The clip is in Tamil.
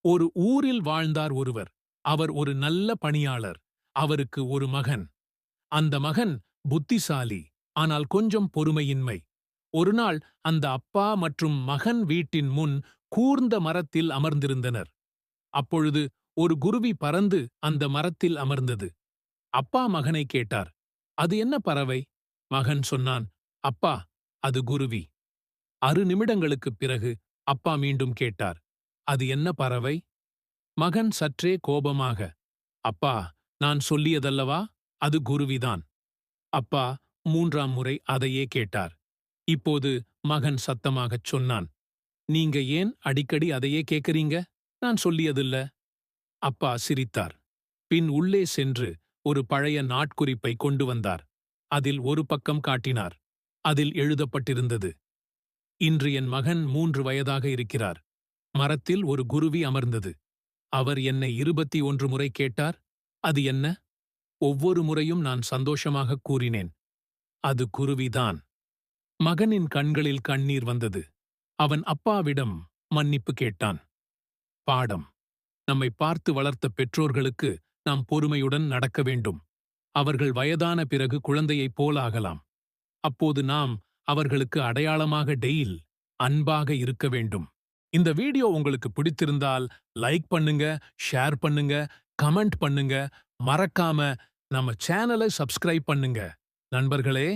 ஒரு ஊரில் வாழ்ந்தார் ஒருவர். அவர் ஒரு நல்ல பணியாளர். அவருக்கு ஒரு மகன். அந்த மகன் புத்திசாலி, ஆனால் கொஞ்சம் பொறுமையின்மை. ஒருநாள் அந்த அப்பா மற்றும் மகன் வீட்டின் முன் கூர்ந்த மரத்தில் அமர்ந்திருந்தனர். அப்பொழுது ஒரு குருவி பறந்து அந்த மரத்தில் அமர்ந்தது. அப்பா மகனை கேட்டார், "அது என்ன பறவை?" மகன் சொன்னான், "அப்பா, அது குருவி." 6 நிமிடங்களுக்குப் பிறகு அப்பா மீண்டும் கேட்டார், "அது என்ன பறவை?" மகன் சற்றே கோபமாக, "அப்பா, நான் சொல்லியதல்லவா, அது குருவிதான்." அப்பா 3ஆம் முறை அதையே கேட்டார். இப்போது மகன் சத்தமாகச் சொன்னான், "நீங்க ஏன் அடிக்கடி அதையே கேக்குறீங்க? நான் சொல்லியதில்ல." அப்பா சிரித்தார். பின் உள்ளே சென்று ஒரு பழைய நாட்குறிப்பை கொண்டு வந்தார். அதில் ஒரு பக்கம் காட்டினார். அதில் எழுதப்பட்டிருந்தது, "இன்று என் மகன் 3 வயதாக இருக்கிறார். மரத்தில் ஒரு குருவி அமர்ந்தது. அவர் என்னை 21 முறை கேட்டார். அது என்ன? ஒவ்வொரு முறையும் நான் சந்தோஷமாகக் கூறினேன், அது குருவிதான்." மகனின் கண்களில் கண்ணீர் வந்தது. அவன் அப்பாவிடம் மன்னிப்பு கேட்டான். பாடம்: நம்மை பார்த்து வளர்த்த பெற்றோர்களுக்கு நாம் பொறுமையுடன் நடக்க வேண்டும். அவர்கள் வயதான பிறகு குழந்தையைப் போல ஆகலாம். அப்போது நாம் அவர்களுக்கு அடையாளமாக அன்பாக இருக்க வேண்டும். இந்த வீடியோ உங்களுக்கு பிடித்திருந்தால் லைக் பண்ணுங்க, ஷேர் பண்ணுங்க, கமெண்ட் பண்ணுங்க. மறக்காம நம்ம சேனலை சப்ஸ்கிரைப் பண்ணுங்க. நண்பர்களே!